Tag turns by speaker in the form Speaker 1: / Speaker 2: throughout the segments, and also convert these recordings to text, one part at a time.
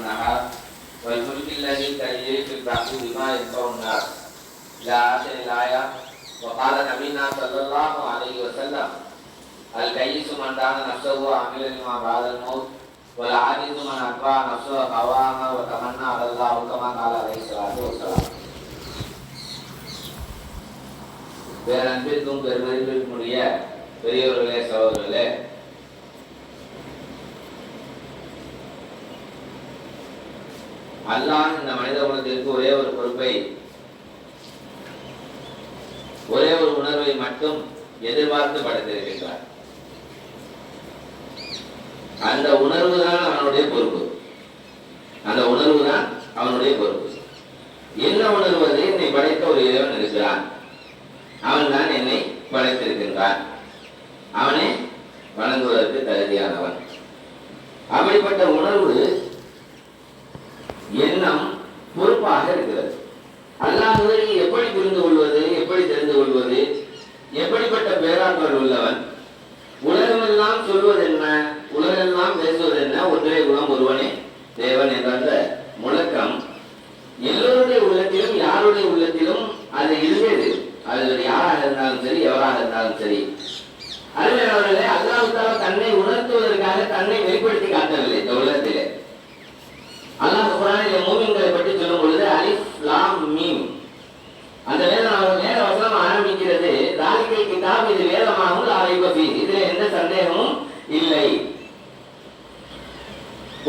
Speaker 1: والنهار والفلك الذي تجري في البحر بما ينفع الناس إلى آخر الآية. وقال نبينا صلى الله عليه وسلم الكيس من دان نفسه وعمل لما بعد الموت والعاجز من أتبع نفسه هواها وتمنى على الله كما قال عليه الصلاة والسلام. பேரன்பிற்கும் பெருமதிப்பிற்குரிய பெரியவர்களே சகோதரர்களே, அல்லாஹ் இந்த மனித குலத்திற்கு ஒரே ஒரு பொறுப்பை, ஒரே ஒரு உணர்வை மட்டும் எதிர்பார்த்து படைத்திருக்கிறார். அந்த உணர்வு தான் அவனுடைய பொறுப்பு. அந்த உணர்வு தான் அவனுடைய பொறுப்பு. என்ன உணர்வு? அது என்னை படைத்த ஒரு இறைவன் இருக்கிறான், அவன் தான் என்னை படைத்திருக்கின்றான், அவனே வணங்குவதற்கு தகுதியானவன். அப்படிப்பட்ட உணர்வு, எண்ணம் பொறுப்பாக இருக்கிறது. அல்லாஹ்வை எப்படி புரிந்து கொள்வது, எப்படி தெரிந்து கொள்வது, எப்படிப்பட்ட பேராற்றல் உள்ளவன், உலகமெல்லாம் சொல்வது என்ன, உலகெல்லாம் பேசுவது என்ன, ஒன்றே குலம் ஒருவனே தேவன் என்ற அந்த முழக்கம் எல்லோருடைய உள்ளத்திலும் யாருடைய உள்ளத்திலும் அது இருந்தது. அது யாராக இருந்தாலும் சரி, எவராக இருந்தாலும் சரி. அவர்களே, அல்லாஹ் தன்னை உணர்த்துவதற்காக தன்னை வெளிப்படுத்தி காட்டவில்லை இந்த உலகத்திலே. அல்லாஹ் குர்ஆனிலே மூமின்களை பற்றி சொல்லும் பொழுது அலிஃப் லாம் மீம், அந்த வேத வசனம் ஆரம்பிக்கிறது தாலிகை கிதாப், இது வேதமாகும், லா ரைப ஃபீஹ், இதில் எந்த சந்தேகமும் இல்லை.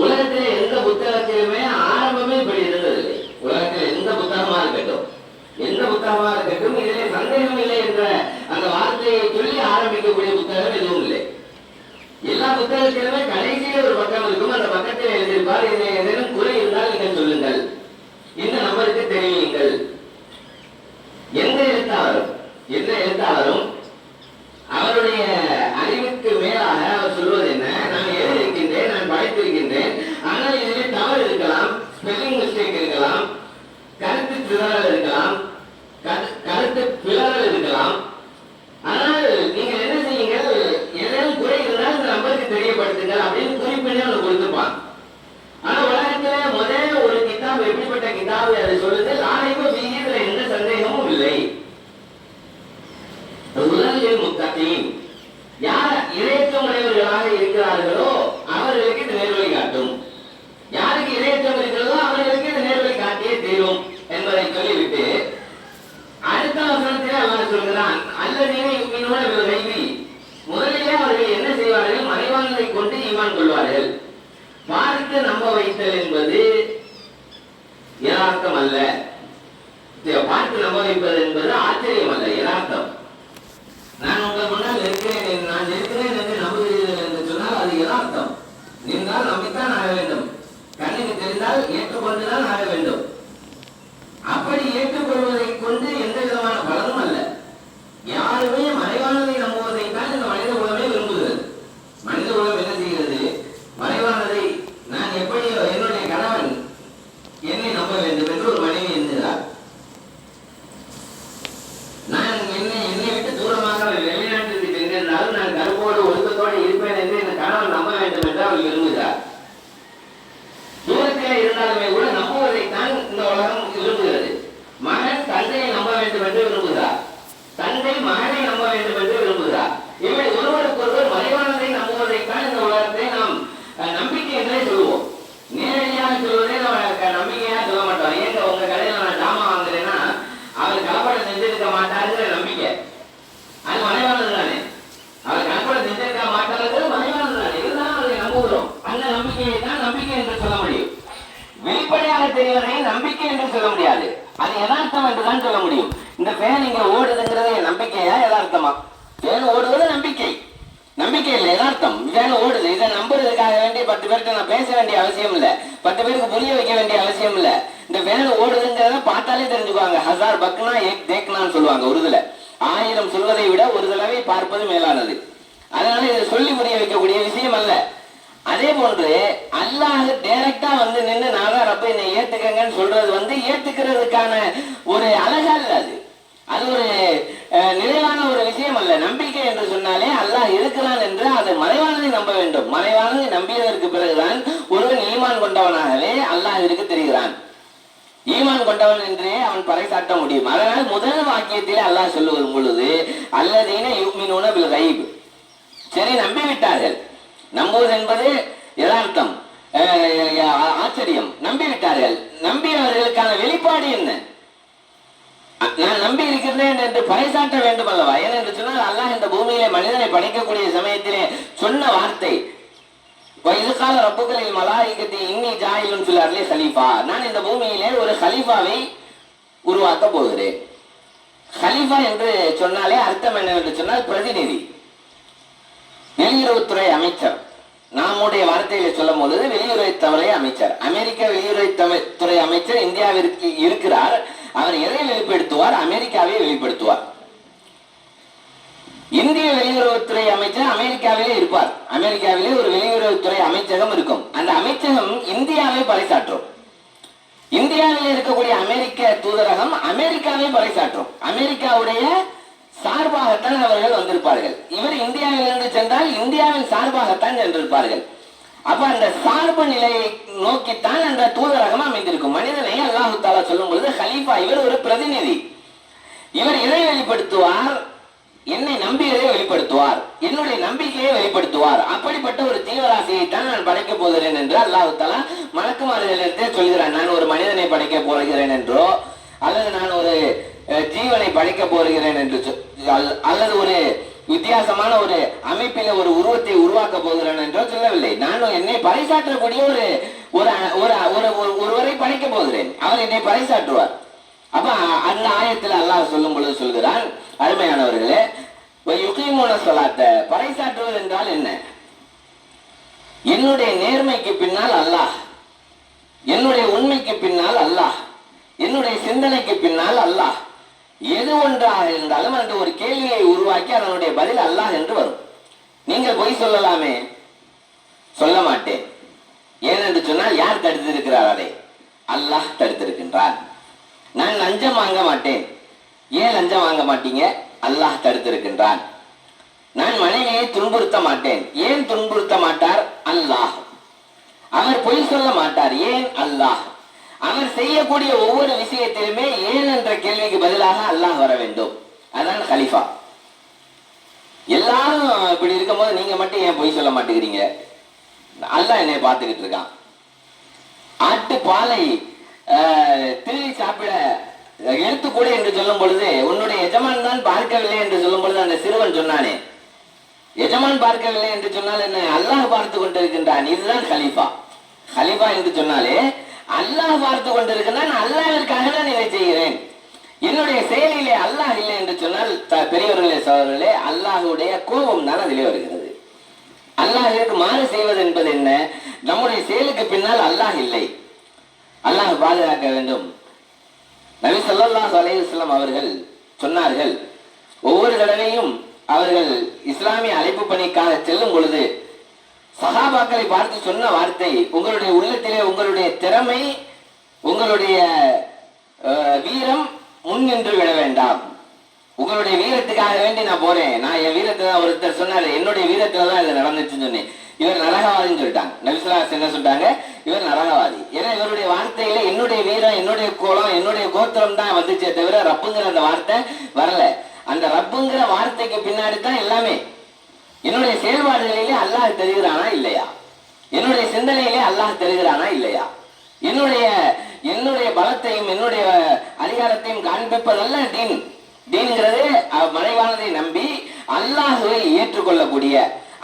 Speaker 1: உலகத்திலே எந்த புத்தகத்திலுமே ஆரம்பமே இப்படி இருந்ததில்லை. உலகத்தில் எந்த புத்தகமா இருக்கட்டும், எந்த புத்தகமா இருக்கட்டும், இதிலே சந்தேகம் இல்லை என்ற அந்த வார்த்தையை சொல்லி ஆரம்பிக்கக்கூடிய புத்தகம் எதுவும் இல்லை. எல்லா புத்தகத்திலுமே கடைசியில் ஒரு பக்கம் இருக்கும். அந்த பக்கத்தில் எழுதியிருப்பார், இதில் ஏதேனும் குறை இருந்தால் நீங்கள் சொல்லுங்கள், இந்த நம்பருக்கு தெரிவியுங்கள். எந்த எழுத்தாளரும் அவருடைய அறிவுக்கு மேலாக அவர் சொல்வது என்ன, நான் எழுதியிருக்கின்றேன், நான் படைத்திருக்கின்றேன், ஆனால் இதிலே தவறு இருக்கலாம், ஸ்பெல்லிங் மிஸ்டேக் இருக்கலாம், கருத்து சிதறல் இருக்கலாம், கருத்து பிளறல் இருக்கலாம். ஆனால் நீங்கள் என்ன செய்யுங்கள், ஏதேனும் குறை இருந்தால் இந்த நம்பருக்கு தெரியப்படுத்துங்கள் அப்படின்னு குறிப்பிட்டே ஒன்று கொடுத்துப்பான். ஆனா உலகத்திலே முதல் ஒரு கிதாப், எப்படிப்பட்ட கிதாப் அதை சொல்லுது, லாரைப ஃபீஹ், இதுல எந்த சந்தேகமும் இல்லை. உலகில் முத்தகீன், யார் இறையற்றமுடையவர்களாக இருக்கிறார்களோ அவர்களுக்கு இது நேர்வழி காட்டும். யாருக்கு இறையற்றம் இருக்கிறதோ அவர்களுக்கு இது நேர்வழி காட்டியே தீரும் என்பதை சொல்லிவிட்டு அடுத்த வசனத்திலே அவர் சொல்கிறான், அல்லதீன யுமினூன பில் கைபி, முதலிலே அவர்கள் என்ன செய்வார்கள், மறைவானதை கொண்டு ஈமான் கொள்வார்கள். பார்த்து நம்ப வைத்தல் என்பது யதார்த்தம் அல்ல. பார்த்து நம்ப வைப்பது என்பது ஆச்சரியம் அல்ல, யதார்த்தம். நான் உங்கள் முன்னால் இருக்கிறேன், நான் இருக்கிறேன் என்று நம்புகிறீர்கள் என்று சொன்னால் அது யதார்த்தம். நீங்கள் நம்பித்தான் ஆக வேண்டும், கண்ணுக்கு தெரிந்தால் ஏற்றுக்கொண்டுதான் ஆக வேண்டும். அப்படி ஏற்றுக்கொள்வதை கொண்டு எந்த விதமான பலனும் அல்ல. யாருமே மறைவானதை நம்புவதை தான் இந்த மனித உலகமே விரும்புகிறது. மனித உலகம் என்ன செய்கிறது, மறைவானதை, நான் எப்படி என்னுடைய கணவன் என்னை நம்ப வேண்டும் என்று ஒரு மனைவி எண்ணுகிறார். நான் என்னை விட்டு தூரமாக வெளிநாட்டிற்கு சென்றிருந்தாலும் நான் கருப்போடு ஒழுக்கத்தோடு இருப்பேன் என்று என் கணவன் நம்ப வேண்டும் என்று அவள் விரும்புகிறார். தூரத்திலே இருந்தாலுமே கூட நம்புவதைத்தான் இந்த உலகம் விரும்புகிறது. மகன் தந்தையை நம்ப வேண்டும் என்று விரும்புகிறார், தந்தை மகனை நம்ப வேண்டும் என்று விரும்புகிறார். இப்படி ஒருவருக்கு ஒருவர் மறைவானதை நம்புவதைத்தான் இந்த உலகத்தை நாம் நம்பிக்கை என்றே சொல்லுவோம். நேரடியாக சொல்வதே நம்ம நம்பிக்கையா சொல்ல மாட்டோம். ஏங்க உங்க கடையில் நான் ஜாமான் வாங்குறேன்னா அவர் கலப்படம் செஞ்சிருக்க மாட்டாருங்கிற நம்பிக்கை, அது மறைவானது தானே. அவர் கலப்படம் செஞ்சிருக்க மாட்டாருங்கிறது மறைவானது தானே, இதுதான் அவரை நம்புகிறோம். அந்த நம்பிக்கையை தான் நம்பிக்கை என்று சொல்ல முடியும். வெளிப்படையாக தெரிவதை நம்பிக்கை என்று சொல்ல முடியாது, அது யதார்த்தம் என்றுதான் சொல்ல முடியும். இந்த ஃபேன் இங்க ஓடுதுங்கிறது நம்பிக்கையா யதார்த்தமா? ஃபேன் ஓடுவது நம்பிக்கை, நம்பிக்கை இல்லை, யதார்த்தம். ஃபேன் ஓடுது, இதை நம்புறதுக்காக வேண்டிய 10 பேருக்கு நான் பேச வேண்டிய அவசியம் இல்லை, 10 பேருக்கு புரிய வைக்க வேண்டிய அவசியம் இல்லை. இந்த ஃபேன் ஓடுதுங்கிறத பார்த்தாலே தெரிஞ்சுக்குவாங்க. ஹசார் பக்னா ஏக் தேக்னான்னு சொல்லுவாங்க உருதுல. 1000 சொல்வதை விட ஒரு தடவை பார்ப்பது மேலானது. அதனால இதை சொல்லி புரிய வைக்கக்கூடிய விஷயம் அல்ல. அதே போன்று அல்லாஹ் டைரக்டா வந்து நின்று நான் ரப்ப என்னை ஏத்துக்கங்கன்னு சொல்றது ஏத்துக்கிறதுக்கான ஒரு அழகா இல்ல, அது ஒரு நிறைவான ஒரு விஷயம் அல்ல. நம்பிக்கை என்று சொன்னாலே அல்லாஹ் இருக்கிறான் என்று அது மறைவானதை நம்ப வேண்டும். மறைவானதை நம்பியதற்கு பிறகுதான் ஒருவன் ஈமான் கொண்டவனாகவே அல்லாஹ் இருக்கு தெரிகிறான். ஈமான் கொண்டவன் என்றே அவன் பறைசாட்ட முடியும். அதனால் முதல் வாக்கியத்திலே அல்லாஹ் சொல்லுவது பொழுது அல்லதீன யுமினூன பில் கைப், சரி நம்பிவிட்டார்கள். நம்புவது என்பது யதார்த்தம், ஆச்சரியம். நம்பிவிட்டார்கள். நம்பியவர்களுக்கான வெளிப்பாடு என்ன? நான் நம்பி இருக்கிறேன் என்று பறைசாட்ட வேண்டும் அல்லவா? ஏனென்று சொன்னால் அல்லாஹ் இந்த பூமியிலே மனிதனை படைக்கக்கூடிய சமயத்திலே சொன்ன வார்த்தை, இதுகால ரப்புகளில் மலாயிகத்தை இன்னி ஜாயிலும் ஃபில் அர்லி ஹலீஃபா, நான் இந்த பூமியிலே ஒரு ஹலீஃபாவை உருவாக்க போகிறேன். ஹலீஃபா என்று சொன்னாலே அர்த்தம் என்னவென்று சொன்னால் பிரதிநிதி, வெளியுறவுத்துறை அமைச்சர். நம்முடைய வார்த்தையில சொல்லும் பொழுது வெளியுறவுத்துறை அமைச்சர். அமெரிக்க வெளியுறவுத்துறை அமைச்சர் இந்தியாவிற்கு இருக்கிறார். அவர் எதை வெளிப்படுத்துவார்? அமெரிக்காவை வெளிப்படுத்துவார். இந்திய வெளியுறவுத்துறை அமைச்சர் அமெரிக்காவிலே இருப்பார். அமெரிக்காவிலே ஒரு வெளியுறவுத்துறை அமைச்சகம் இருக்கும். அந்த அமைச்சகம் இந்தியாவை பறைசாற்றும். இந்தியாவில் இருக்கக்கூடிய அமெரிக்க தூதரகம் அமெரிக்காவை பறைசாற்றும். அமெரிக்காவுடைய சார்பாகத்தான் அவர்கள் வந்திருப்பார்கள். இவர் இந்தியாவிலிருந்து சென்றால் இந்தியாவின் சார்பாகத்தான் சென்றிருப்பார்கள். அப்ப அந்த சார்பு நிலையை நோக்கித்தான் அந்த தூதரகம் அமைந்திருக்கும். மனிதனை அல்லாஹு தாலா சொல்லும் பொழுது ஹலீஃபா, இவர் ஒரு பிரதிநிதி. இவர் எதை வெளிப்படுத்துவார்? என்னை நம்பியதை வெளிப்படுத்துவார், என்னுடைய நம்பிக்கையை வெளிப்படுத்துவார். அப்படிப்பட்ட ஒரு தீவிராசியை தான் நான் படைக்க போகிறேன் என்று அல்லாஹு தாலா மலக்குமார்களிடத்தே சொல்கிறான். நான் ஒரு மனிதனை படைக்க போகிறேன் என்றோ அல்லது நான் ஒரு ஜீவனை படைக்க போகிறேன் என்று அல்லது ஒரு வித்தியாசமான ஒரு அமைப்பில ஒரு உருவத்தை உருவாக்க போகிறேன் என்றோ சொல்லவில்லை. நான் என்னை பறைசாற்றக்கூடிய ஒருவரை படைக்க போகிறேன். அவர் என்னை பறைசாற்றுவார். அப்ப அந்த ஆயத்தில் அல்லாஹ் சொல்லும் பொழுது சொல்கிறான், அருமையானவர்களே, பறைசாற்றுவது என்றால் என்ன? என்னுடைய நேர்மைக்கு பின்னால் அல்லாஹ், என்னுடைய உண்மைக்கு பின்னால் அல்லாஹ், என்னுடைய சிந்தனைக்கு பின்னால் அல்லாஹ், எது ஒன்றாக இருந்தாலும் அந்த ஒரு கேள்வியை உருவாக்கி அதனுடைய பதில் அல்லாஹ் என்று வரும். நீங்கள் பொய் சொல்லலாமே, சொல்ல மாட்டேன். ஏனென்று சொன்னால் யார் தடுத்திருக்கிறார்? அதை அல்லாஹ் தடுத்திருக்கின்றான். நான் லஞ்சம் வாங்க மாட்டேன். ஏன் லஞ்சம் வாங்க மாட்டீங்க? அல்லாஹ் தடுத்திருக்கின்றான். நான் மனைவியை துன்புறுத்த மாட்டேன். ஏன் துன்புறுத்த மாட்டார்? அல்லாஹ். அவர் பொய் சொல்ல மாட்டார். ஏன்? அல்லாஹ். அவர் செய்யக்கூடிய ஒவ்வொரு விஷயத்திலுமே ஏன் என்ற கேள்விக்கு பதிலாக அல்லாஹ் வர வேண்டும். அதான் கலிஃபா. எல்லாரும் இப்படி இருக்கும் போது நீங்க மட்டும் ஏன் பொய் சொல்ல மாட்டேங்கிறீங்க? அல்லாஹ் என்னை பார்த்துக்கிட்டு இருக்கான். ஆட்டு பாலை திருடி சாப்பிட எடுத்துக்கூட என்று சொல்லும் பொழுது உன்னுடைய எஜமான் தான் பார்க்கவில்லை என்று சொல்லும் பொழுது அந்த சிறுவன் சொன்னானே, எஜமான் பார்க்கவில்லை என்று சொன்னால் என்ன? அல்லாஹ் பார்த்து கொண்டிருக்கின்றான். இதுதான் கலிஃபா. கலிஃபா என்று சொன்னாலே அல்லாஹ் பார்த்து கொண்டிருக்கிறான். அல்லாஹ்விற்காக நான் இதை செய்கிறேன். என்னுடைய செயலிலே அல்லாஹ் இல்லை என்று சொன்னால் பெரியவர்களே சகோதரர்களே, அல்லாஹுடைய கோபம் தான் அதிலே வருகிறது. அல்லாஹ்விற்கு மாறு செய்வது என்பது என்ன? நம்முடைய செயலுக்கு பின்னால் அல்லாஹ் இல்லை. அல்லாஹ் பாதுகாக்க வேண்டும். நபி ஸல்லல்லாஹு அலைஹி வஸல்லம் அவர்கள் சொன்னார்கள், ஒவ்வொரு தடவையும் அவர்கள் இஸ்லாமிய அழைப்பு பணிக்காக செல்லும் பொழுது சஹாபாக்களை பார்த்து சொன்ன வார்த்தை, உங்களுடைய உள்ளத்திலே உங்களுடைய திறமை, உங்களுடைய வீரம் முன் நின்று விட வேண்டாம். உங்களுடைய வீரத்துக்காக வேண்டி நான் போறேன். நான் என் வீரத்தை தான், ஒருத்தர் சொன்னாரு, என்னுடைய வீரத்துல தான் இது நடந்துச்சுன்னு சொன்னேன். இவர் நரகவாதின்னு சொல்லிட்டாங்க. நபி ஸல்லல்லாஹு அலைஹி வஸல்லம் என்ன சொல்லிட்டாங்க? இவர் நரகவாதி. ஏன்னா இவருடைய வார்த்தையில என்னுடைய வீரம், என்னுடைய கோலம், என்னுடைய கோத்திரம் தான் வந்துச்சே தவிர ரப்புங்கிற அந்த வார்த்தை வரல. அந்த ரப்புங்கிற வார்த்தைக்கு பின்னாடி தான் எல்லாமே. என்னுடைய செயல்பாடுகளிலே அல்லாஹ் தெரிகிறானா இல்லையா? என்னுடைய சிந்தனையிலே அல்லாஹ் தெரிகிறானா இல்லையா? என்னுடைய பலத்தையும் என்னுடைய அதிகாரத்தையும் காண்பிப்பதல்ல தீன். தீன்கிறது மறைவானதை நம்பி அல்லாஹுவை ஏற்றுக்கொள்ளக்கூடிய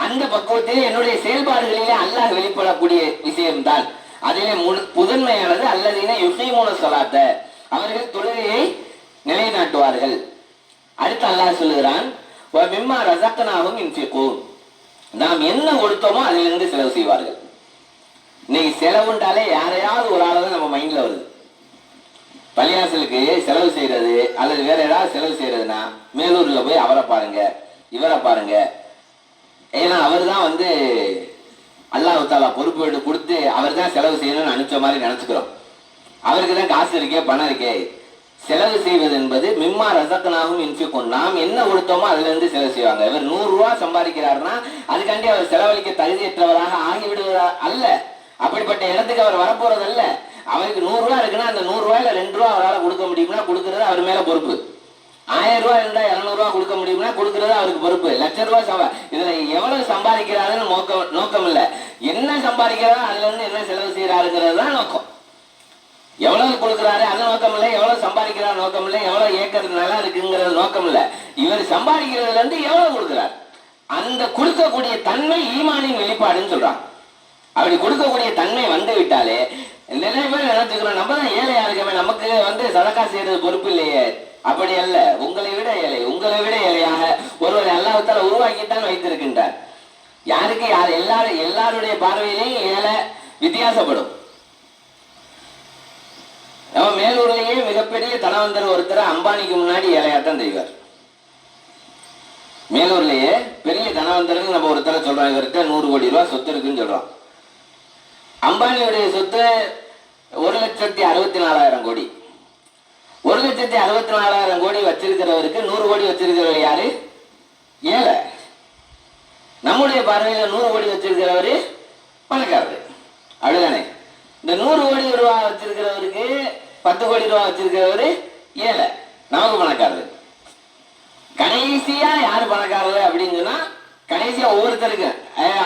Speaker 1: அந்த பக்குவத்திலே என்னுடைய செயல்பாடுகளிலே அல்லாஹ் வெளிப்படக்கூடிய விஷயம்தான். அதிலே புதன்மையானது அல்லதீன யுகீமூன ஸலாத்த, அவர்கள் தொழுகையை நிலைநாட்டுவார்கள். அடுத்து அல்லாஹ் சொல்லுகிறான், வ மிம்மா ரஸக்னாஹும் யுன்ஃபிகூன், நாம் என்ன கொடுத்தோமோ அதிலிருந்து செலவு செய்வார்கள். இன்னைக்கு செலவுண்டாலே யாரையாவது ஒரு ஆளை தான் நம்ம மைண்ட்ல வருது. பள்ளியாசலுக்கு செலவு செய்யறது அல்லது வேற ஏதாவது செலவு செய்யறதுன்னா மேலூர்ல போய் அவரை பாருங்க, இவரை பாருங்க. ஏன்னா அவர் தான் அல்லாஹ் தஆலா பொறுப்பு கொடுத்து அவர் தான் செலவு செய்யணும்னு அனுப்பிச்ச மாதிரி நினைச்சுக்கிறோம். அவருக்கு தான் காசு இருக்கே, பணம் இருக்கே, செலவு செய்வது என்பது மிம்மா ரசக்கனாகவும் இன்ஃபிக்கும், நாம் என்ன கொடுத்தோமோ அதுல இருந்து செலவு செய்வாங்க. இவர் 100 ரூபாய் சம்பாதிக்கிறாருன்னா அதுக்காண்டி அவர் செலவழிக்க தகுதியற்றவராக ஆகிவிடுவதா அல்ல. அப்படிப்பட்ட இடத்துக்கு அவர் வரப்போறது அல்ல. அவருக்கு 100 ரூபாய் இருக்குன்னா அந்த 100 ரூபாயில 2 ரூபா அவரால் கொடுக்க முடியும்னா கொடுக்கறது அவர் மேல பொறுப்பு. 1000 ரூபாய் இருந்தா 200 ரூபாய் கொடுக்க முடியும்னா கொடுக்கறது அவருக்கு பொறுப்பு. லட்சம் ரூபாய் இதுல எவ்வளவு சம்பாதிக்கிறாருன்னு நோக்கம் இல்ல, என்ன சம்பாதிக்கிறாரோ அதுல இருந்து என்ன செலவு செய்யறாருங்கிறது தான் நோக்கம். எவ்வளவு கொடுக்கிறாரு அது நோக்கம் இல்லை, எவ்வளவு சம்பாதிக்கிறார் நோக்கம் இல்லை, எவ்வளவு ஏக்கர் நல்லா இருக்குங்கிறது நோக்கம் இல்லை. இவர் சம்பாதிக்கிறதுல இருந்து எவ்வளவு கொடுக்கிறார், அந்த கொடுக்கக்கூடிய தன்மை ஈமானின் வெளிப்பாடுன்னு சொல்றாங்க. அப்படி கொடுக்கக்கூடிய தன்மை வந்து விட்டாலே நிறைய பேர் நினைச்சுக்கிறோம் நம்ம தான் ஏழையா இருக்கமே, நமக்கு சதக்கா செய்யறது பொறுப்பு இல்லையே. அப்படி அல்ல, உங்களை விட ஏழை, உங்களை விட ஏழையாக ஒருவரை அல்லாஹ்வுத்தாலா உருவாக்கித்தான் வைத்திருக்கின்றார். யாருக்கு யார் எல்லாருடைய பார்வையிலையும் ஏழை வித்தியாசப்படும். நம்ம மேலூர்லயே மிகப்பெரிய தனவந்தர் ஒருத்தர் அம்பானிக்கு முன்னாடி ஏழையாத்தான் செய்வார். மேலூர்லயே பெரிய தனவந்தர்னு நம்ம ஒருத்தர சொல்றோம், இவர்கிட்ட 100 கோடி ரூபாய் சொத்து இருக்குன்னு சொல்றோம். அம்பானியுடைய சொத்து 1,64,000 கோடி. 1,64,000 கோடி வச்சிருக்கிறவருக்கு 100 கோடி வச்சிருக்கிறவர் யாரு? ஏழை. நம்முடைய பார்வையில 100 கோடி வச்சிருக்கிறவரு பணக்காரரு, அப்படிதானே? இந்த 100 கோடி ரூபாய் வச்சிருக்கிறவருக்கு 10 கோடி ரூபாய் வச்சிருக்கிறவரு ஏழை, நமக்கு பணக்காரரு. கடைசியா யாரு பணக்காரரு அப்படின்னு சொன்னா கடைசியா ஒவ்வொருத்தருக்கு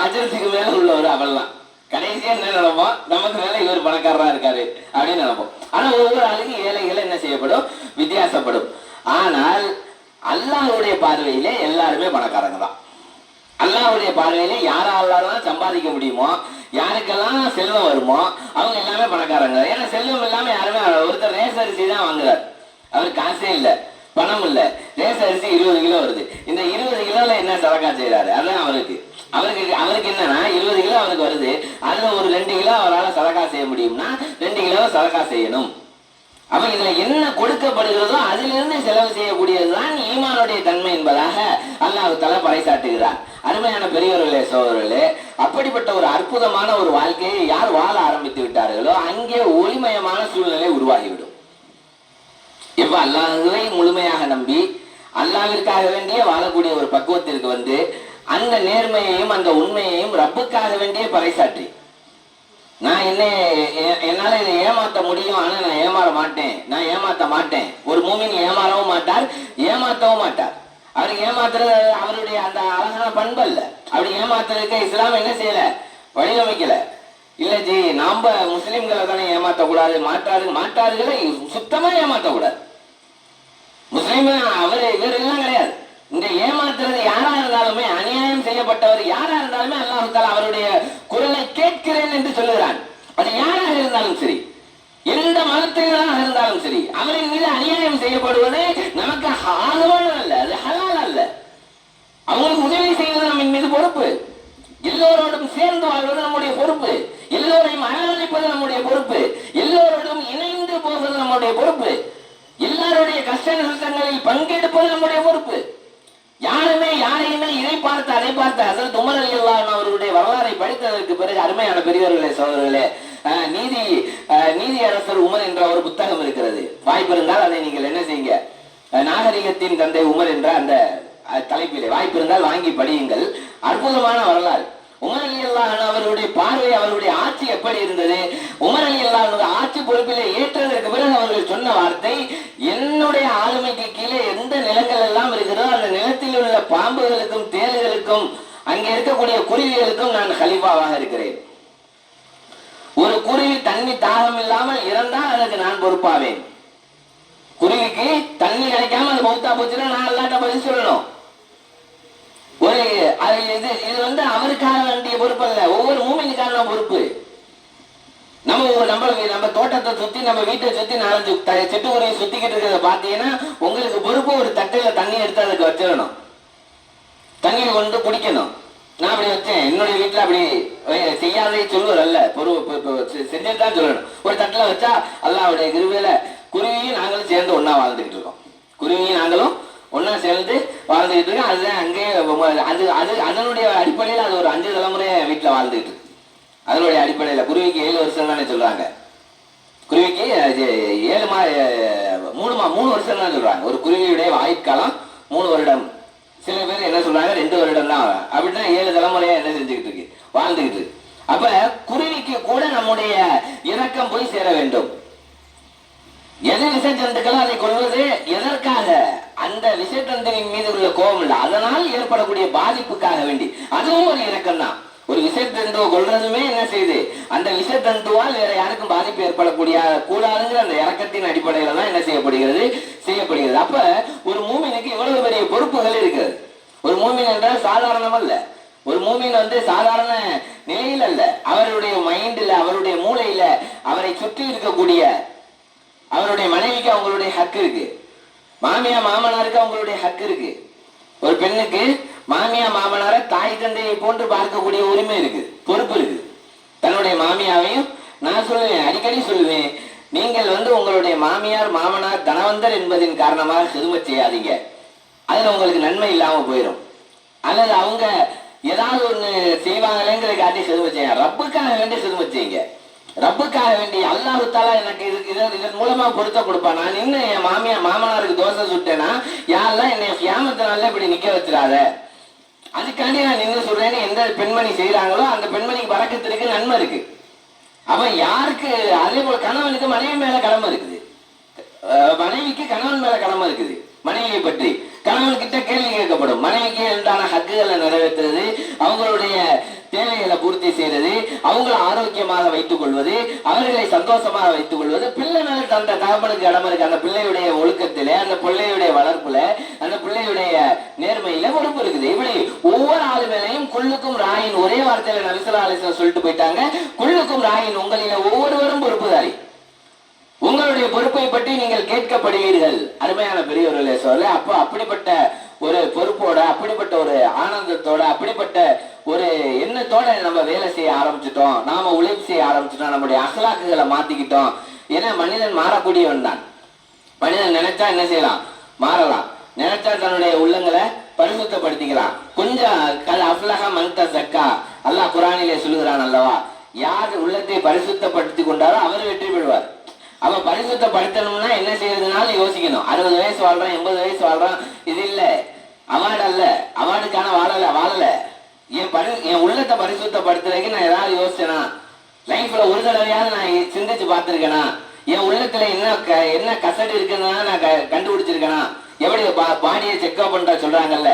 Speaker 1: அஜரத்துக்கு மேல உள்ளவர் அவள்லாம் கடைசியா என்ன நினைப்போம், நமக்கு மேல இவர் பணக்காரரா இருக்காரு அப்படின்னு நினைப்போம். ஆனா ஒவ்வொரு ஆளுக்கும் ஏழைகள் என்ன செய்யப்படும், வித்தியாசப்படும். ஆனால் அல்லாஹ்வுடைய பார்வையிலே எல்லாருமே பணக்காரங்க தான். அல்லாஹ்வுடைய பார்வையிலே யாரெல்லாம் சம்பாதிக்க முடியுமோ, யாருக்கெல்லாம் செல்வம் வருமோ அவங்க எல்லாமே பணக்காரங்க. ஏன்னா செல்வம் இல்லாம யாருமே, ஒருத்தர் ரேஸ் அரிசி தான் வாங்குறார், அவர் காசே இல்லை, பணம் இல்லை, ரேஸ் அரிசி 20 கிலோ வருது. இந்த 20 கிலோல என்ன சதக்கா செய்யறாரு, அதுதான் அவருக்கு என்னன்னா 20 கிலோ அவருக்கு வருது, அதுல ஒரு 2 கிலோ அவரால் சதக்கா செய்ய முடியும்னா 2 கிலோ சதக்கா செய்யணும். அப்ப இதுல என்ன கொடுக்கப்படுகிறதோ அதிலிருந்து செலவு செய்யக்கூடியதுதான் ஈமானுடைய தன்மை என்பதாக அல்லாஹ்வுத்தாலா பறைசாட்டுகிறார். அருமையான பெரியவர்களே, சோதரர்களே, அப்படிப்பட்ட ஒரு அற்புதமான ஒரு வாழ்க்கையை யார் வாழ ஆரம்பித்து விட்டார்களோ அங்கே ஒளிமயமான சூழ்நிலை உருவாகிவிடும். இப்ப அல்லாஹ்வை முழுமையாக நம்பி அல்லாஹ்விற்காக வேண்டிய வாழக்கூடிய ஒரு பக்குவத்திற்கு அந்த நேர்மையையும் அந்த உண்மையையும் ரப்புக்காக வேண்டிய பறைசாற்றி, நான் என்னால இதை ஏமாத்த முடியும், ஆனா நான் ஏமாற மாட்டேன், நான் ஏமாத்த மாட்டேன். ஒரு மூமின் ஏமாறவும் மாட்டார், ஏமாத்தவும் மாட்டார். அவர் ஏமாத்துறது அவருடைய அந்த அழகான பண்பு அல்ல. அப்படி ஏமாத்துறதுக்கு இஸ்லாம் என்ன செய்யல, வடிவமைக்கல. இல்ல ஜி, நாம முஸ்லிம்களை தானே ஏமாத்தக்கூடாது, மாற்றார்களை சுத்தமா ஏமாத்தக்கூடாது. முஸ்லிம் அவரு இவர் எல்லாம் கிடையாது. இந்த ஏமாத்துறது யாரா இருந்தாலுமே, அநியாயம் செய்யப்பட்டவர் யாரா இருந்தாலுமே அல்லாஹ்வுத்தாலா அவருடைய குரலை கேட்கிறேன் என்று சொல்லுகிறான். அது யாராக இருந்தாலும் சரி, எந்த மதத்தினராக இருந்தாலும் சரி, அவரின் மீது அநியாயம் செய்யப்படுவது நமக்கு ஆதரவான அல்ல, அது ஹலால் அல்ல. அவங்களுக்கு உதவி செய்வது நம்ம மீது பொறுப்பு. எல்லோரோடும் சேர்ந்து வாழ்வது நம்முடைய பொறுப்பு. எல்லோரையும் அரவணைப்பது நம்முடைய பொறுப்பு. எல்லோரோடும் இணைந்து போவது நம்முடைய பொறுப்பு. எல்லாருடைய கஷ்ட நஷ்டங்களில் பங்கெடுப்பது நம்முடைய பொறுப்பு. யாருமே யாரையுமே இதை பார்த்து அதை பார்த்து ஹஸரத் உமர் ரலியல்லாஹு அன்ஹு அவர்களுடைய வரலாறை படித்ததற்கு பிறகு, அருமையான பெரியவர்களே, சகோதரர்களே, நீதி அரசர் உமர் என்ற ஒரு புத்தகம் இருக்கிறது. வாய்ப்பு இருந்தால் அதை நீங்கள் என்ன செய்யுங்க, நாகரிகத்தின் தந்தை உமர் என்ற அந்த தலைப்பிலே வாய்ப்பு இருந்தால் வாங்கி படியுங்கள். அற்புதமான வரலாறு. உமர் ரலியல்லாஹு அன்ஹு அவர்களுடைய பார்வை, அவருடைய ஆட்சி எப்படி இருந்தது, உமர் ரலியல்லாஹு அன்ஹு ஆட்சி பொறுப்பிலே ஏற்றதற்கு பிறகு அவர்கள் சொன்ன வார்த்தை, என்னுடைய ஆளுமைக்கு கீழே எந்த நிலங்கள் எல்லாம் இருக்கிறதோ அந்த நிலத்தில் உள்ள பாம்புகளுக்கும் தேள்களுக்கும் அங்கே இருக்கக்கூடிய குருவிகளுக்கும் நான் கலீஃபாவாக இருக்கிறேன். ஒரு குருவி தண்ணி தாகம் இல்லாமல் இறந்தால் அதற்கு நான் பொறுப்பாவேன். குருவிக்கு தண்ணி கிடைக்காம அது மௌத்தா போச்சுன்னா நான் அல்லாஹ்ட்ட பதில் சொல்லணும். இது அவருக்காக வேண்டிய பொறுப்பு அல்ல, ஒவ்வொரு மூமினுக்கான பொறுப்பு. நம்ம தோட்டத்தை சுத்தி, நம்ம வீட்டை சுத்தி 4 சிட்டுக்குருவி சுத்திக்கிட்டு இருக்கிறத பாத்தீங்கன்னா உங்களுக்கு பொறுப்பு ஒரு தட்டையில தண்ணி எடுத்து அதுக்கு வச்சிடணும், தண்ணியை கொண்டு குடிக்கணும். நான் அப்படி வச்சேன், என்னுடைய வீட்டுல அப்படி செய்யாதே சொல்லுவார் அல்ல, செஞ்சுதான் சொல்லணும். ஒரு தட்டுல வச்சா அல்லாஹ்வுடைய கிருபையில குருவியும் நாங்களும் சேர்ந்து ஒன்னா வாழ்ந்துகிட்டு இருக்கோம். குருவியும் நாங்களும் ஒன்னா சேர்ந்து வாழ்ந்துகிட்டு இருக்கோம். அதுதான் அங்கே அதனுடைய அடிப்படையில் அது ஒரு 5 தலைமுறை வீட்டுல வாழ்ந்துகிட்டு இருக்கு. அதனுடைய அடிப்படையில குருவிக்கு 7 வருஷம் தானே சொல்றாங்க. குருவிக்கு 3 3 வருஷம் தான் சொல்றாங்க. ஒரு குருவியுடைய ஆயுட்காலம் 3 வருடம். சில பேர் என்ன சொல்றாங்க 2 வருடம் தான். அப்படின்னா 7 தலைமுறையா என்ன செஞ்சுக்கிட்டு இருக்கு, வாழ்ந்துகிட்டு இருக்கு. அப்ப குருவிக்கு கூட நம்முடைய இரக்கம் போய் சேர வேண்டும். எது விஷஜந்துக்களோ அதை கொள்வது எதற்காக? அந்த விஷஜந்துவின் மீது உள்ள கோபம் இல்லை, அதனால் ஏற்படக்கூடிய பாதிப்புக்காக வேண்டி. அதுவும் ஒரு இரக்கம் தான். ஒரு விஷத்தந்துவை கொள்றதுமே என்ன செய்யுது, அந்த விஷத்தந்துவால் வேற யாருக்கும் பாதிப்பு ஏற்படக்கூடிய கூடாதுங்கிற அந்த இரக்கத்தின் அடிப்படையில தான் என்ன செய்யப்படுகிறது. அப்ப ஒரு மூமினுக்கு இவ்வளவு பெரிய பொறுப்புகள் இருக்கிறது. ஒரு மூமின் என்றால் சாதாரணம் அல்ல. ஒரு மூமின் சாதாரண நிலையில் அல்ல, அவருடைய மைண்ட்ல, அவருடைய மூளையில, அவரை சுற்றி இருக்கக்கூடிய அவருடைய மனைவிக்கு அவங்களுடைய ஹக்கு இருக்கு, மாமியா மாமனாருக்கு அவங்களுடைய ஹக்கு இருக்கு. ஒரு பெண்ணுக்கு மாமியா மாமனார தாய் தந்தையை போன்று பார்க்கக்கூடிய உரிமை இருக்கு, பொறுப்பு இருக்கு. தன்னுடைய மாமியாவையும் நான் சொல்லுவேன், அடிக்கடி சொல்லுவேன், நீங்கள் உங்களுடைய மாமியார் மாமனார் தனவந்தர் என்பதின் காரணமாக சிறுமச் செய்யாதீங்க. அதுல உங்களுக்கு நன்மை இல்லாம போயிடும். அல்லது அவங்க ஏதாவது ஒண்ணு செய்வாங்களேங்கிற காட்டி சிறுமச் செய்ய, ரப்புக்காக வேண்டி சிறுமச் செய்யுங்க. ரப்புக்காக வேண்டி அல்லாஹ் தஆலா எனக்கு இதன் மூலமா பொருத்த கொடுப்பான். நான் இன்னும் என் மாமனாருக்கு தோசை சுட்டேன்னா யாரெல்லாம் என்னை கியாமத் நாள்ல இப்படி நிக்க வச்சிடாத, அதுக்காண்டி நான் நின்று சொல்றேன்னு எந்த பெண்மணி செய்யறாங்களோ அந்த பெண்மணிக்கு பறக்கத்திற்கு நன்மை இருக்கு. அப்ப யாருக்கு அதே போல கணவனுக்கு மனைவி மேல கடமை இருக்குது, மனைவிக்கு கணவன் மேல கடமை இருக்குது. மனைவியை பற்றி கணவன் கிட்ட கேள்வி கேட்கப்படும். மனைவிக்கு உண்டான ஹக்குகளை நிறைவேற்றுறது, அவங்களுடைய தேவைகளை பூர்த்தி செய்யறது, அவங்களை ஆரோக்கியமாக வைத்துக் கொள்வது, அவர்களை சந்தோஷமாக வைத்துக் கொள்வது. பிள்ளை மேல தந்த தகப்பனுக்கு கடமை இருக்கு. அந்த பிள்ளையுடைய ஒழுக்கத்தில, அந்த பிள்ளையுடைய வளர்ப்புல, அந்த பிள்ளையுடைய நேர்மையில பொறுப்பு இருக்குது. இப்படி ஒவ்வொரு ஆளு மேலையும் குல்லுக்கும் ராயின், ஒரே வார்த்தையில நபி ஸல்லல்லாஹு அலைஹி வஸல்லம் சொல்லிட்டு போயிட்டாங்க, குல்லுக்கும் ராயின், உங்களில ஒவ்வொருவரும் பொறுப்புதாரி. உங்களுடைய பொறுப்பை பற்றி நீங்கள் கேட்கப்படுவீர்கள். அருமையான பெரியவர்களே சொல்ல, அப்போ அப்படிப்பட்ட ஒரு பொறுப்போட, அப்படிப்பட்ட ஒரு ஆனந்தத்தோட, அப்படிப்பட்ட ஒரு எண்ணத்தோட நம்ம வேலை செய்ய ஆரம்பிச்சிட்டோம், நாம உழைப்பு செய்ய ஆரம்பிச்சிட்டோம், நம்முடைய அகலாக்குகளை மாத்திக்கிட்டோம். ஏன்னா மனிதன் மாறக்கூடியவன் தான். மனிதன் நினைச்சா என்ன செய்யலாம், மாறலாம். நினைச்சா தன்னுடைய உள்ளங்களை பரிசுத்தப்படுத்திக்கலாம். கொஞ்சம் அஃப்லஹ மன் தஸக்கா, அல்லாஹ் குர்ஆனிலே சொல்லுகிறான் அல்லவா, யார் உள்ளத்தை பரிசுத்தப்படுத்தி கொண்டாரோ அவர் வெற்றி பெறுவார். அப்ப பரிசுத்தப்படுத்தணும்னா என்ன செய்யறதுனால யோசிக்கணும். 60 வயசு வாழ்றான், 80 வயசு வாழ்றான், இது இல்ல அவார்டு அல்ல, அவார்டுக்கான வாழல. என் உள்ளத்தை பரிசுத்தப்படுத்துறதுக்கு நான் ஏதாவது யோசிச்சேனா, லைஃப்ல ஒரு தடவையாவது நான் சிந்திச்சு பார்த்திருக்கேனா, என் உள்ளத்துல என்ன கசடு இருக்குன்னா நான் கண்டுபிடிச்சிருக்கேனா, எப்படி பாடியை செக்அப் பண்ற சொல்றாங்கல்ல,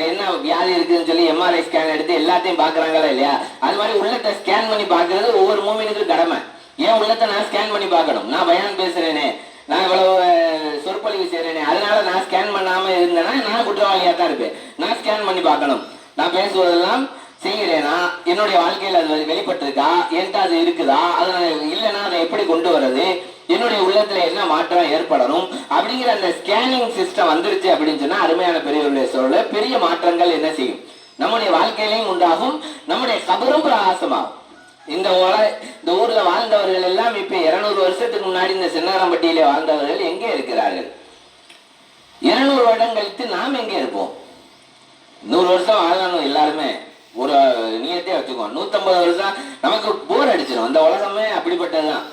Speaker 1: என்ன வியாதி இருக்குன்னு சொல்லி எம்ஆர்ஐ ஸ்கேன் எடுத்து எல்லாத்தையும் பாக்குறாங்களா இல்லையா, அது மாதிரி உள்ளத்தை ஸ்கேன் பண்ணி பாக்குறது ஒவ்வொரு மூமெண்ட்டுக்கும் கடமை. ஏன் உள்ளத்தை நான் ஸ்கேன் பண்ணி பார்க்கணும்? நான் பயான் பேசுறேனே, நான் இவ்வளவு சொற்பொழிவு செய்யறேனே, அதனால நான் ஸ்கேன் பண்ணாம இருந்தேன்னா நான் குற்றவாளியா தான் இருப்பேன். நான் ஸ்கேன் பண்ணி பார்க்கணும். நான் பேசுவதெல்லாம் செய்கிறேனா, என்னுடைய வாழ்க்கையில் அது வெளிப்பட்டிருக்கா, என்கிட்ட அது இருக்குதா, அது இல்லைன்னா அதை எப்படி கொண்டு வர்றது, என்னுடைய உள்ளத்துல என்ன மாற்றம் ஏற்படணும் அப்படிங்கிற அந்த ஸ்கேனிங் சிஸ்டம் வந்துருச்சு அப்படின்னு சொன்னா, அருமையான பெரியவர்களுடைய சொல்ல பெரிய மாற்றங்கள் என்ன செய்யும், நம்முடைய வாழ்க்கையிலையும் உண்டாகும், நம்முடைய கபரும் பிரகாசமாகும். இந்த ஊர்ல வாழ்ந்தவர்கள் எல்லாம் இப்ப 200 வருஷத்துக்கு முன்னாடி இந்த சின்னாரம்பட்டியில வாழ்ந்தவர்கள் எங்கே இருக்கிறார்கள்? 200 வருடம் கழித்து நாம் எங்கே இருப்போம்? 100 வருஷம் வாழணும் எல்லாருமே, ஒரு நியத்தே வச்சுக்கோம். 150 வருஷம் நமக்கு போர் அடிச்சிடும். இந்த உலகமே அப்படிப்பட்டதுதான்.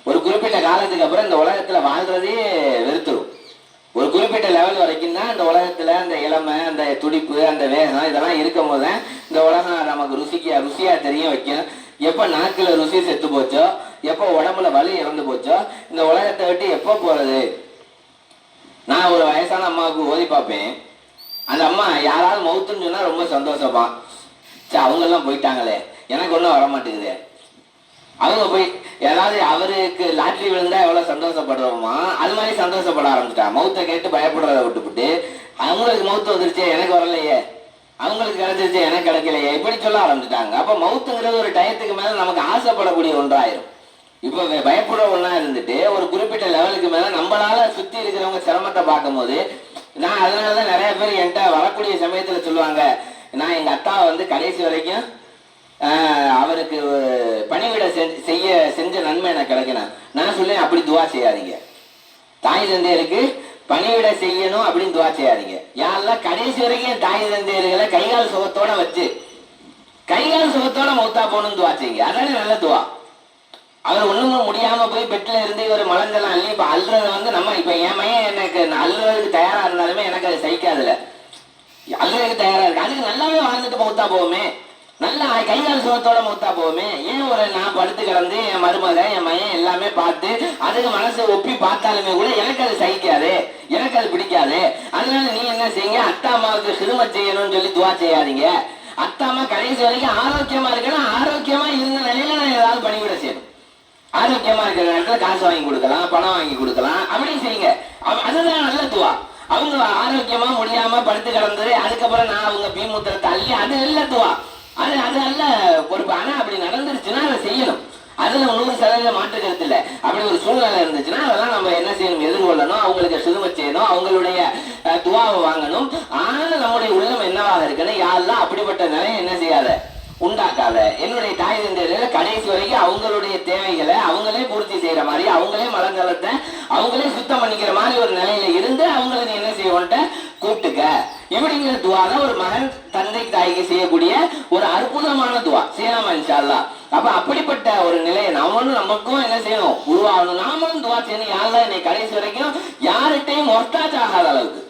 Speaker 1: ஒரு குறிப்பிட்ட காலத்துக்கு அப்புறம் இந்த உலகத்துல வாழ்றதே வெறுத்துரும். ஒரு குறிப்பிட்ட லெவல் வரைக்கும் தான் இந்த உலகத்துல அந்த இளமை, அந்த துடிப்பு, அந்த வேகம் இதெல்லாம் இருக்கும் போது இந்த உலகம் நமக்கு ருசியா தெரிய வைக்கும். எப்ப நாக்குல ருசி செத்து போச்சோ, எப்ப உடம்புல வலி இறந்து போச்சோ, இந்த உலகத்தை விட்டு எப்ப போறது? நான் ஒரு வயசான அம்மாவுக்கு ஓதி பார்ப்பேன். அந்த அம்மா யாராவது மவுத்துன்னு சொன்னா ரொம்ப சந்தோஷமா, சரி அவங்க எல்லாம் போயிட்டாங்களே, எனக்கு ஒன்றும் வர மாட்டேங்குது. அவங்க போய் ஏதாவது அவருக்கு லாட்ரி விழுந்தா எவ்வளவு சந்தோஷப்படுறோமா, அது மாதிரி சந்தோஷப்பட ஆரம்பிச்சிட்டாங்க. மவுத்தை கேட்டு பயப்படுறத விட்டுவிட்டு, அவங்களுக்கு மவுத்து வந்துருச்சே எனக்கு வரலையே, அவங்களுக்கு கிடைச்சிருச்சு எனக்கு கிடைக்கலையே, இப்படி சொல்ல ஆரம்பிச்சுட்டாங்க. அப்ப மவுத்துங்கிறது ஒரு டயத்துக்கு மேல நமக்கு ஆசைப்படக்கூடிய ஒன்றாயிரும். இப்ப பயப்படுற ஒன்றா இருந்துட்டு ஒரு குறிப்பிட்ட லெவலுக்கு மேல நம்மளால சுத்தி இருக்கிறவங்க சிரமத்தை பார்க்கும் போது, நான் அதனாலதான் நிறைய பேர் என்கிட்ட வரக்கூடிய சமயத்துல சொல்லுவாங்க, நான் எங்க அத்தாவை கடைசி வரைக்கும் அவருக்கு பணிவிட செஞ்ச நன்மை எனக்கு கிடைக்கணும். நான் சொல்லேன், அப்படி துவா செய்யாதீங்க. தாய் தந்தையருக்கு பணிவிட செய்யணும் அப்படின்னு துவா செய்யாதீங்க. யாரெல்லாம் கடைசி வரைக்கும் தாய் தந்தையர்களை கைகால் சுகத்தோட வச்சு கைகால் சுகத்தோட மௌத்தா போகணும்னு துவா செய்யுங்க. அதானே நல்ல துவா. அவர் ஒண்ணுமே முடியாம போய் பெட்ல இருந்து இவர் மலர்ந்தெல்லாம் அள்ளி இப்ப அல்றத வந்து நம்ம இப்ப என் மையன் எனக்கு அல்றதுக்கு தயாரா இருந்தாலுமே எனக்கு அது சகிக்காதுல. அல்றதுக்கு தயாரா இருக்கு, அதுக்கு நல்லாவே வாழ்ந்துட்டு மௌத்தா போவோமே, நல்லா கைகால் சுகத்தோட மௌத்தா போவோமே. ஏன் ஒரு நான் படுத்து கிடந்து என் மருமக என் மையன் எல்லாமே பார்த்து அதுக்கு மனசை ஒப்பி பார்த்தாலுமே கூட எனக்கு அது சகிக்காது, எனக்கு அது பிடிக்காது. அதனால நீ என்ன செய்யுங்க, அத்தா அம்மாவுக்கு ஹிதுமத் செய்யணும்னு சொல்லி துவா செய்யாதீங்க. அத்தா அம்மா கடைசி வரைக்கும் ஆரோக்கியமா இருக்கணும், ஆரோக்கியமா இருந்த நிலையில நான் ஏதாவது பணிவிட செய்யணும். ஆரோக்கியமா இருக்கிற நேரத்துல காசு வாங்கி கொடுக்கலாம், பணம் வாங்கி கொடுக்கலாம், அப்படி செய்யுங்க. அதுதான் நல்ல துவா. அவங்க ஆரோக்கியமா முடியாம படுத்து கிடந்து அதுக்கப்புறம் நான் அவங்க பீமுத்திரத்தை அள்ளி, அது நல்ல துவா, அது அது நல்ல பொறுப்பு. ஆனா அப்படி நடந்துருச்சுன்னா அதை செய்யணும், அதுல 100% மாற்று கருத்து இல்லை. அப்படி ஒரு சூழ்நிலை இருந்துச்சுன்னா அதெல்லாம் நம்ம என்ன செய்யணும், எதிர்கொள்ளணும், அவங்களுக்கு சிறுமை செய்யணும், அவங்களுடைய துவாவை வாங்கணும். ஆனால் நம்முடைய உள்ளம் என்னவாக இருக்குன்னு யாரெல்லாம் அப்படிப்பட்ட நிலையை என்ன செய்யாத, உண்டாக்காத. என்னுடைய தாய் தந்தையில கடைசி வரைக்கும் அவங்களுடைய தேவைகளை அவங்களே பூர்த்தி செய்யற மாதிரி, அவங்களே மலங்கலத்தை அவங்களே சுத்தம் பண்ணிக்கிற மாதிரி ஒரு நிலையில இருந்து அவங்களை நீ என்ன செய்வோன்ட்ட கூப்பிட்டுக்க. இப்படிங்கிற துவா தான் ஒரு மகன் தந்தை தாய்க்கு செய்யக்கூடிய ஒரு அற்புதமான துவா. செய்யலாமா இன்ஷா அல்லாஹ்? அப்ப அப்படிப்பட்ட ஒரு நிலையை நாமளும் நமக்கும் என்ன செய்யணும், உருவாகணும். நாமளும் துவா செய்யணும், யாரெல்லாம் என்னை கடைசி வரைக்கும் யார்கிட்டையும் மொர்த்தாஜ் ஆகாத அளவுக்கு.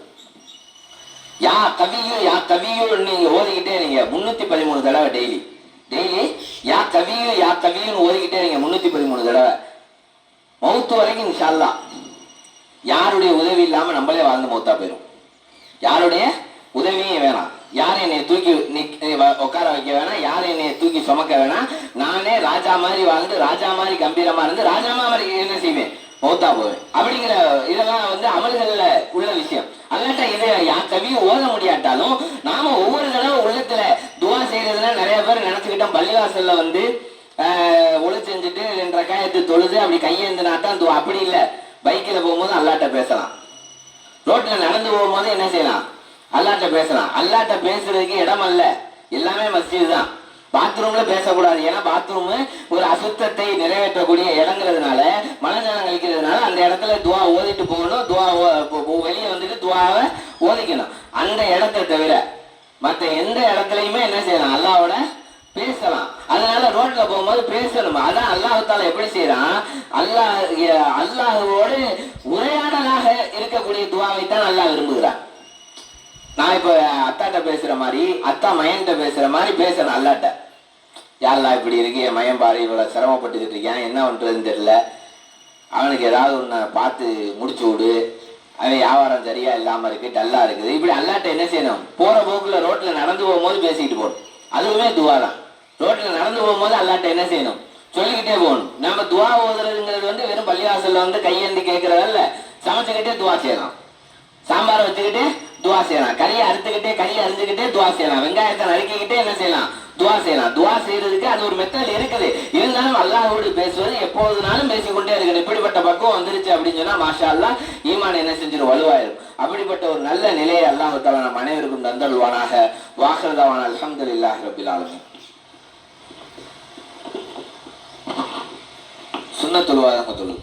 Speaker 1: யா கவியும் யா கவியும் நீங்க ஓதிக்கிட்டே நீங்க 313 தடவை டெய்லி யா கவியும் ஓதிக்கிட்டே நீங்க 313 தடவை மௌத்து வரைக்கும் இன்ஷா அல்லாஹ். யாருடைய உதவி இல்லாம நம்மளே வாழ்ந்து மௌத்தா போயிடும். யாருடைய உதவியும் வேணாம், யாரும் என்னை தூக்கி உட்கார வைக்க வேணாம், யாரும் என்னை தூக்கி சுமக்க வேணாம். நானே ராஜா மாதிரி வாழ்ந்து ராஜா மாதிரி கம்பீரமா இருந்து ராஜா மாதிரி என்ன செய்வேன், மௌத்தா போவேன். அப்படிங்கிற இதெல்லாம் வந்து அமல்கள்ல உள்ள விஷயம். அல்லாட்ட இதை கவியும் ஓத முடியாட்டாலும் நாம ஒவ்வொரு தடவை உள்ளத்துல துவா செய்யறதுன்னா நிறைய பேர் நினைச்சுக்கிட்டோம் பள்ளிவாசல்ல வந்து ஒளி செஞ்சுட்டு 2 ரக்காயத்து தொழுது அப்படி கையேந்தினாத்தான் துவா. அப்படி இல்லை, பைக்கில் போகும்போது அல்லாட்ட பேசலாம், ரோட்ல நடந்து போகும்போது என்ன செய்யலாம், அல்லாட்ட பேசலாம். அல்லாட்ட பேசுறதுக்கு இடம் அல்ல, எல்லாமே மஸ்ஜித் தான். பாத்ரூம்ல பேசக்கூடாது, ஏன்னா பாத்ரூம் ஒரு அசுத்தத்தை நிறைவேற்றக்கூடிய இடங்கிறதுனால, மனநலம் கழிக்கிறதுனால அந்த இடத்துல துவா ஓதிட்டு போகணும், துவா வெளியே வந்துட்டு துவாவை ஓதிக்கணும். அந்த இடத்தை தவிர மற்ற எந்த இடத்துலையுமே என்ன செய்யலாம், அல்லாவோட பேசலாம். அதனால ரோட்ல போகும்போது பேசணும். அதான் அல்லாஹால எப்படி செய்யறான், அல்லாஹோடு உரையாடலாக இருக்கக்கூடிய துவாவை தான் அல்லாஹ் விரும்புகிறான். நான் இப்ப அத்தாட்ட பேசுற மாதிரி, அத்தா மயன்கிட்ட பேசுற மாதிரி பேசணும் அல்லாட்ட. யாரெல்லாம் இப்படி இருக்கு, என் மயன் பாரு இவ்வளவு சிரமப்பட்டுக்கிட்டு இருக்கேன், என்ன பண்றதுன்னு தெரியல, அவனுக்கு ஏதாவது ஒன்ன பார்த்து முடிச்சு விடு, அவன் வியாபாரம் சரியா இல்லாம இருக்கு, டல்லா இருக்குது. இப்படி அல்லாட்ட என்ன செய்யணும், போற போக்குல ரோட்ல நடந்து போகும்போது பேசிக்கிட்டு போகணும். அதுவுமே துவா தான். ரோட்ல நடந்து போகும்போது அல்லாட்ட என்ன செய்யணும், சொல்லிக்கிட்டே போகணும். நம்ம துவா ஓதுறதுங்கிறது வந்து வெறும் பள்ளிவாசல்ல வந்து கையேந்தி கேட்கறதல்ல, சமைச்சுக்கிட்டே துவா செய்யலாம், சாம்பார் வச்சுக்கிட்டே துவா செய்யலாம், கறியை அரிஞ்சுக்கிட்டே துவா செய்யலாம், வெங்காயத்தை நறுக்கிக்கிட்டே என்ன செய்யலாம், துவா செய்யலாம். துவா செய்யறதுக்கு அது ஒரு மெத்தட் இருக்குது. இருந்தாலும் அல்லாஹ்வோடு பேசுவது எப்போதுனாலும் பேசிக்கொண்டே இருக்கணும். இப்படிப்பட்ட பக்குவம் வந்துருச்சு அப்படின்னு சொன்னா மாஷா அல்லாஹ் ஈமான் என்ன செஞ்சிடும், வலுவாயிரும். அப்படிப்பட்ட ஒரு நல்ல நிலையை அல்லாஹ் தஆலா நம் அனைவருக்கும் தந்தருள்வானாக. வாஹிருதாவானா அல்ஹம்துலில்லாஹி ரப்பில் ஆலமீன். சுன்னத்துல் வாதகத்துல்